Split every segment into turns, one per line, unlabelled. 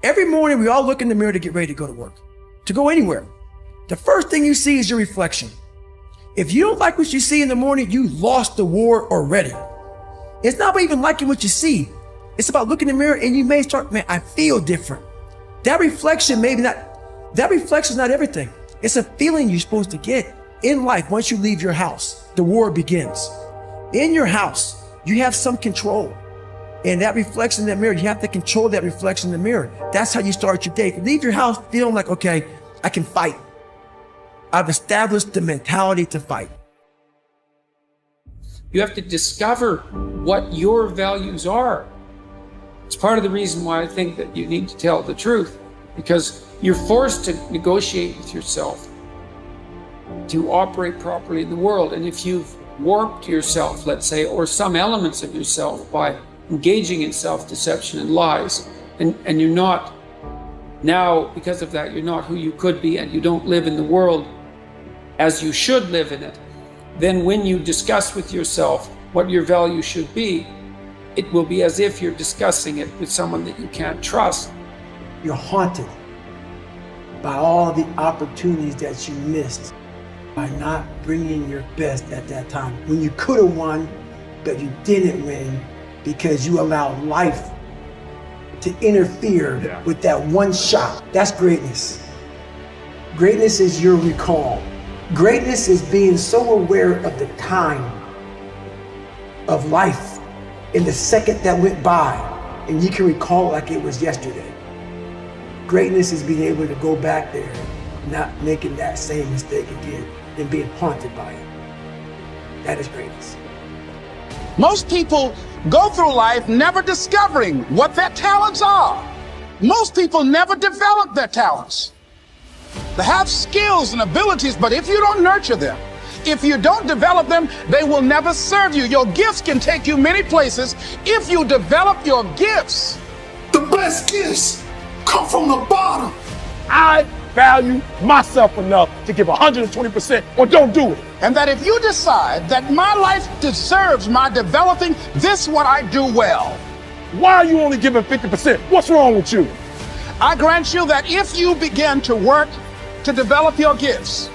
Every morning, we all look in the mirror to get ready to go to work, to go anywhere. The first thing you see is your reflection. If you don't like what you see in the morning, you lost the war already. It's not about even liking what you see. It's about looking in the mirror and you may start, man, I feel different. That reflection is not everything. It's a feeling you're supposed to get in life. Once you leave your house, the war begins. In your house, you have some control. And that reflection in the mirror, you have to control that reflection in the mirror. That's how you start your day. If you leave your house feeling like, okay, I can fight. I've established the mentality to fight.
You have to discover what your values are. It's part of the reason why I think that you need to tell the truth, because you're forced to negotiate with yourself to operate properly in the world. And if you've warped yourself, let's say, or some elements of yourself by engaging in self-deception and lies, and you're not now, because of that, you're not who you could be, and you don't live in the world as you should live in it, then when you discuss with yourself what your value should be, it will be as if you're discussing it with someone that you can't trust.
You're haunted by all the opportunities that you missed by not bringing your best at that time. When you could have won, but you didn't win because you allowed life to interfere with that one shot. That's greatness. Greatness is your recall. Greatness is being so aware of the time of life in the second that went by, and you can recall like it was yesterday. Greatness is being able to go back there, not making that same mistake again, and being haunted by it. That is greatness.
Most people go through life never discovering what their talents are. Most people never develop their talents. They have skills and abilities, but if you don't nurture them, if you don't develop them, they will never serve you. Your gifts can take you many places if you develop your gifts.
The best gifts come from the bottom.
I value myself enough to give 120% or don't do it.
And that if you decide that my life deserves my developing this what I do well.
Why are you only giving 50%? What's wrong with you?
I grant you that if you begin to work to develop your gifts,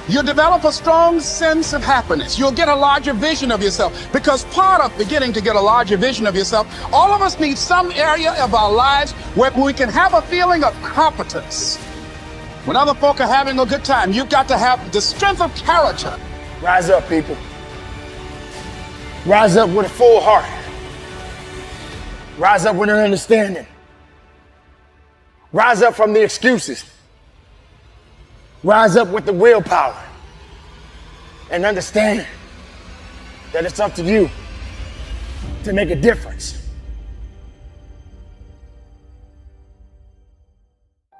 you'll develop a strong sense of happiness. You'll get a larger vision of yourself, because part of beginning to get a larger vision of yourself, all of us need some area of our lives where we can have a feeling of competence. When other folk are having a good time, you've got to have the strength of character.
Rise up, people. Rise up with a full heart. Rise up with an understanding. Rise up from the excuses. Rise up with the willpower. And understand that it's up to you to make a difference.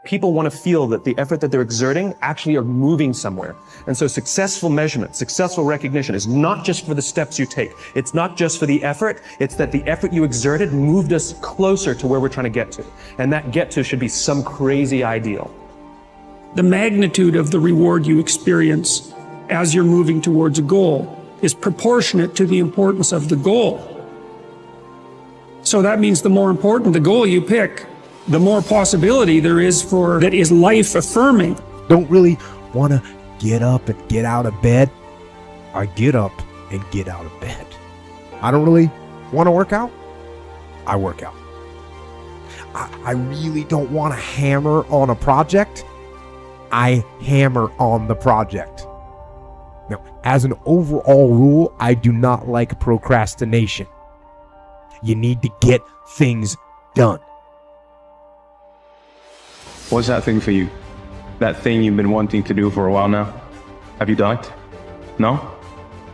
People want to feel that the effort that they're exerting actually are moving somewhere. And so successful measurement, successful recognition is not just for the steps you take. It's not just for the effort. It's that the effort you exerted moved us closer to where we're trying to get to. And that get to should be some crazy ideal.
The magnitude of the reward you experience as you're moving towards a goal is proportionate to the importance of the goal. So that means the more important the goal you pick, the more possibility there is for that is life affirming.
Don't really want to get up and get out of bed. I get up and get out of bed. I don't really want to work out. I work out. I really don't want to hammer on a project. I hammer on the project. Now, as an overall rule, I do not like procrastination. You need to get things done.
What's that thing for you? That thing you've been wanting to do for a while now? Have you done it? No?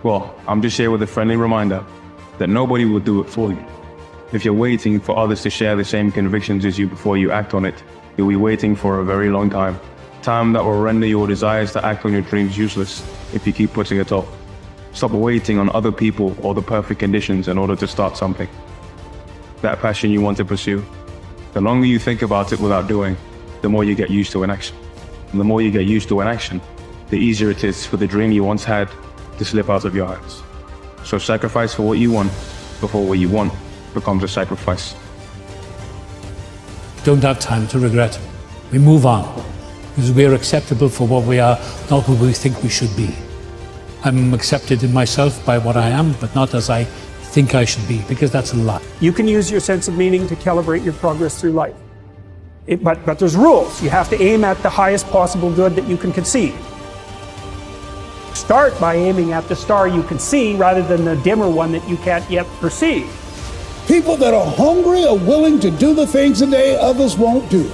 Well, I'm just here with a friendly reminder that nobody will do it for you. If you're waiting for others to share the same convictions as you before you act on it, you'll be waiting for a very long time. Time that will render your desires to act on your dreams useless if you keep putting it off. Stop waiting on other people or the perfect conditions in order to start something. That passion you want to pursue, the longer you think about it without doing, the more you get used to inaction. And the more you get used to inaction, the easier it is for the dream you once had to slip out of your hands. So sacrifice for what you want before what you want becomes a sacrifice.
don't have time to regret. We move on because we are acceptable for what we are, not who we think we should be. I'm accepted in myself by what I am, but not as I think I should be, because that's a lie.
You can use your sense of meaning to calibrate your progress through life. But there's rules. You have to aim at the highest possible good that you can conceive. Start by aiming at the star you can see rather than the dimmer one that you can't yet perceive.
People that are hungry are willing to do the things today others won't do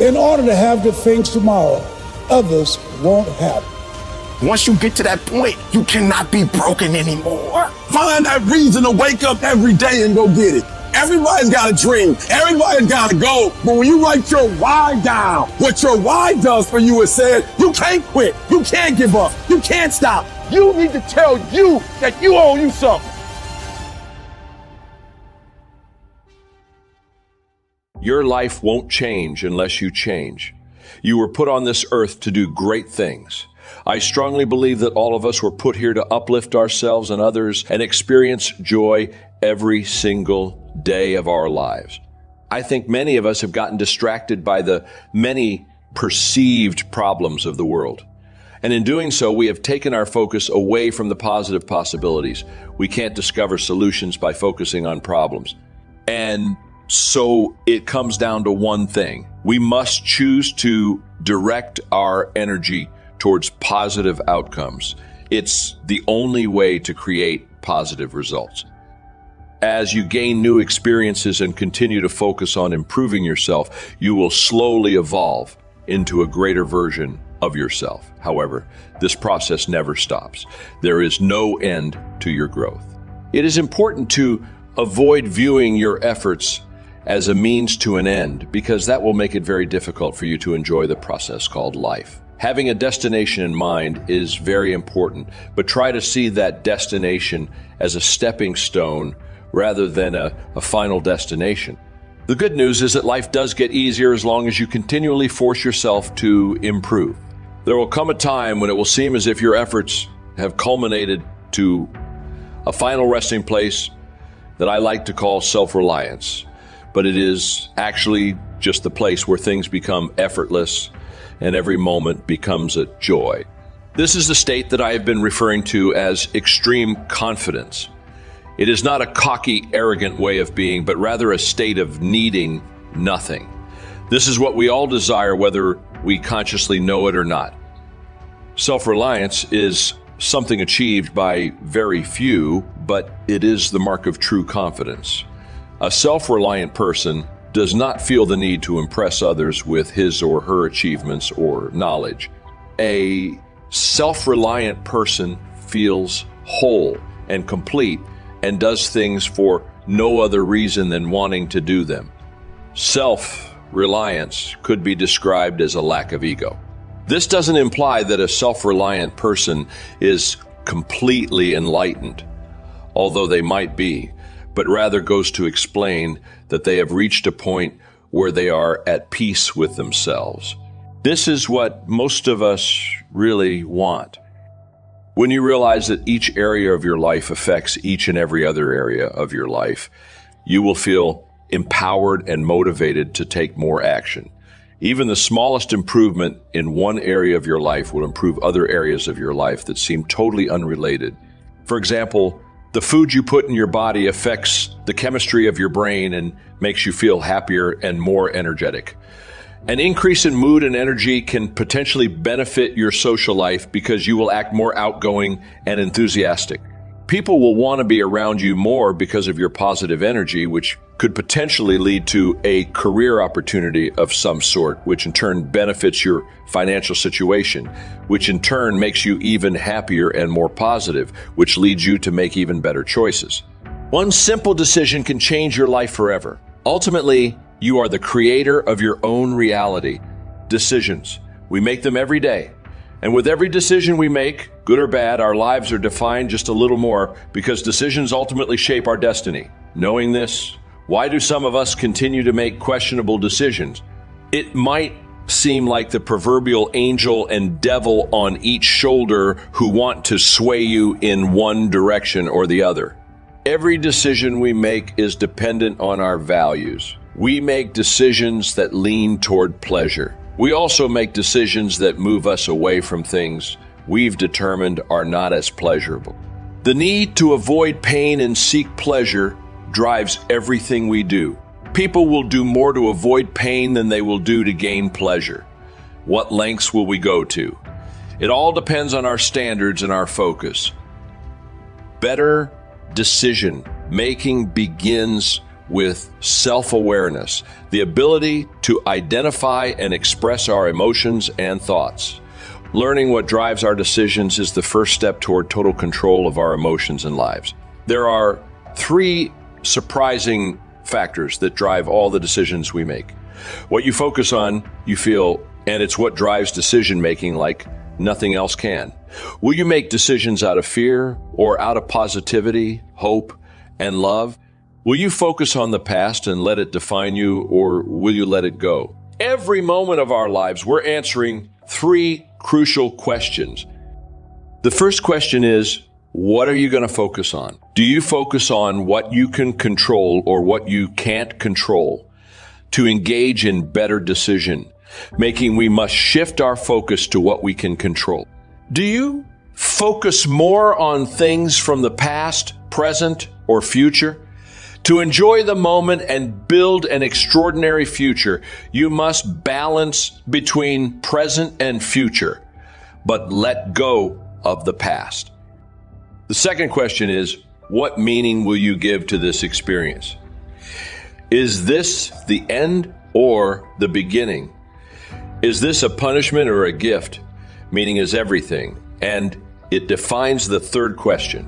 in order to have the things tomorrow others won't have.
Once you get to that point, you cannot be broken anymore.
Find that reason to wake up every day and go get it. Everybody's got a dream. Everybody's got a goal. But when you write your why down, what your why does for you is said, you can't quit. You can't give up. You can't stop. You need to tell you that you owe you something.
Your life won't change unless you change. You were put on this earth to do great things. I strongly believe that all of us were put here to uplift ourselves and others and experience joy every single day of our lives. I think many of us have gotten distracted by the many perceived problems of the world. And in doing so, we have taken our focus away from the positive possibilities. We can't discover solutions by focusing on problems. And so it comes down to one thing. We must choose to direct our energy towards positive outcomes. It's the only way to create positive results. As you gain new experiences and continue to focus on improving yourself, you will slowly evolve into a greater version of yourself. However, this process never stops. There is no end to your growth. It is important to avoid viewing your efforts as a means to an end, because that will make it very difficult for you to enjoy the process called life. Having a destination in mind is very important, but try to see that destination as a stepping stone rather than a final destination. The good news is that life does get easier as long as you continually force yourself to improve. There will come a time when it will seem as if your efforts have culminated to a final resting place that I like to call self-reliance, but it is actually just the place where things become effortless and every moment becomes a joy. This is the state that I have been referring to as extreme confidence. It is not a cocky, arrogant way of being, but rather a state of needing nothing. This is what we all desire, whether we consciously know it or not. Self-reliance is something achieved by very few, but it is the mark of true confidence. A self-reliant person does not feel the need to impress others with his or her achievements or knowledge. A self-reliant person feels whole and complete and does things for no other reason than wanting to do them. Self-reliance could be described as a lack of ego. This doesn't imply that a self-reliant person is completely enlightened, although they might be, but rather goes to explain that they have reached a point where they are at peace with themselves. This is what most of us really want. When you realize that each area of your life affects each and every other area of your life, you will feel empowered and motivated to take more action. Even the smallest improvement in one area of your life will improve other areas of your life that seem totally unrelated. For example, the food you put in your body affects the chemistry of your brain and makes you feel happier and more energetic. An increase in mood and energy can potentially benefit your social life because you will act more outgoing and enthusiastic. People will want to be around you more because of your positive energy, which could potentially lead to a career opportunity of some sort, which in turn benefits your financial situation, which in turn makes you even happier and more positive, which leads you to make even better choices. One simple decision can change your life forever. Ultimately, you are the creator of your own reality. Decisions. We make them every day. And with every decision we make, good or bad, our lives are defined just a little more because decisions ultimately shape our destiny. Knowing this, why do some of us continue to make questionable decisions? It might seem like the proverbial angel and devil on each shoulder who want to sway you in one direction or the other. Every decision we make is dependent on our values. We make decisions that lean toward pleasure. We also make decisions that move us away from things we've determined are not as pleasurable. The need to avoid pain and seek pleasure drives everything we do. People will do more to avoid pain than they will do to gain pleasure. What lengths will we go to? It all depends on our standards and our focus. Better decision making begins with self-awareness, the ability to identify and express our emotions and thoughts. Learning what drives our decisions is the first step toward total control of our emotions and lives. There are 3 surprising factors that drive all the decisions we make. What you focus on, you feel, and it's what drives decision making like nothing else can. Will you make decisions out of fear or out of positivity, hope, and love? Will you focus on the past and let it define you, or will you let it go? Every moment of our lives, we're answering 3 crucial questions. The first question is, what are you going to focus on? Do you focus on what you can control or what you can't control? To engage in better decision making, we must shift our focus to what we can control. Do you focus more on things from the past, present, or future? To enjoy the moment and build an extraordinary future, you must balance between present and future, but let go of the past. The second question is, what meaning will you give to this experience? Is this the end or the beginning? Is this a punishment or a gift? Meaning is everything. And it defines the third question.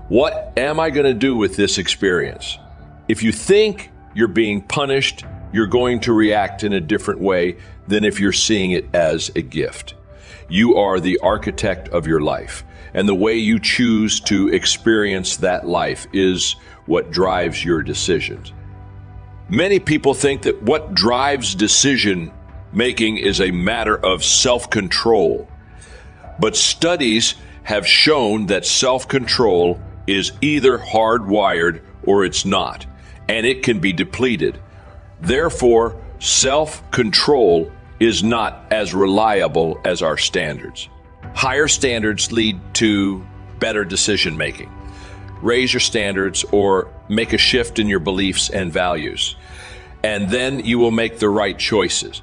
What am I going to do with this experience? If you think you're being punished, you're going to react in a different way than if you're seeing it as a gift. You are the architect of your life, and the way you choose to experience that life is what drives your decisions. Many people think that what drives decision making is a matter of self-control, but studies have shown that self-control is either hardwired or it's not, and it can be depleted. Therefore, self-control is not as reliable as our standards. Higher standards lead to better decision-making. Raise your standards or make a shift in your beliefs and values, and then you will make the right choices.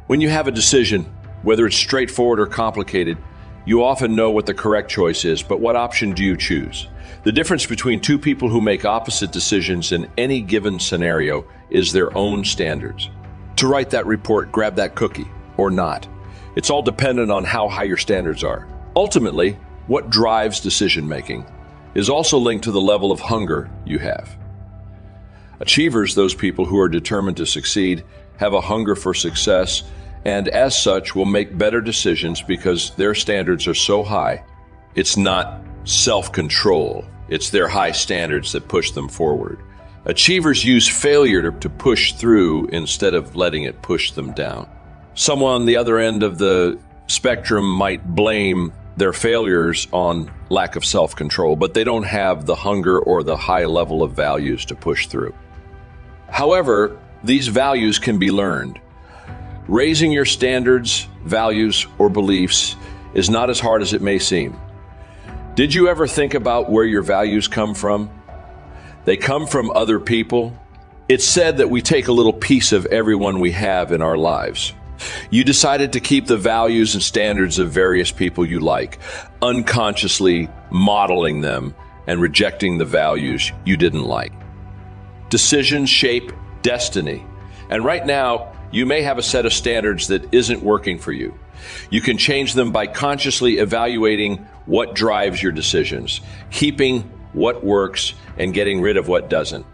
When you have a decision, whether it's straightforward or complicated, you often know what the correct choice is, but what option do you choose? The difference between 2 people who make opposite decisions in any given scenario is their own standards. To write that report, grab that cookie, or not. It's all dependent on how high your standards are. Ultimately, what drives decision-making is also linked to the level of hunger you have. Achievers, those people who are determined to succeed, have a hunger for success, and as such will make better decisions because their standards are so high. It's not self-control, it's their high standards that push them forward. Achievers use failure to push through instead of letting it push them down. Someone on the other end of the spectrum might blame their failures on lack of self-control, but they don't have the hunger or the high level of values to push through. However, these values can be learned. Raising your standards, values, or beliefs is not as hard as it may seem. Did you ever think about where your values come from? They come from other people. It's said that we take a little piece of everyone we have in our lives. You decided to keep the values and standards of various people you like, unconsciously modeling them and rejecting the values you didn't like. Decisions shape destiny. And right now, you may have a set of standards that isn't working for you. You can change them by consciously evaluating what drives your decisions, keeping what works and getting rid of what doesn't.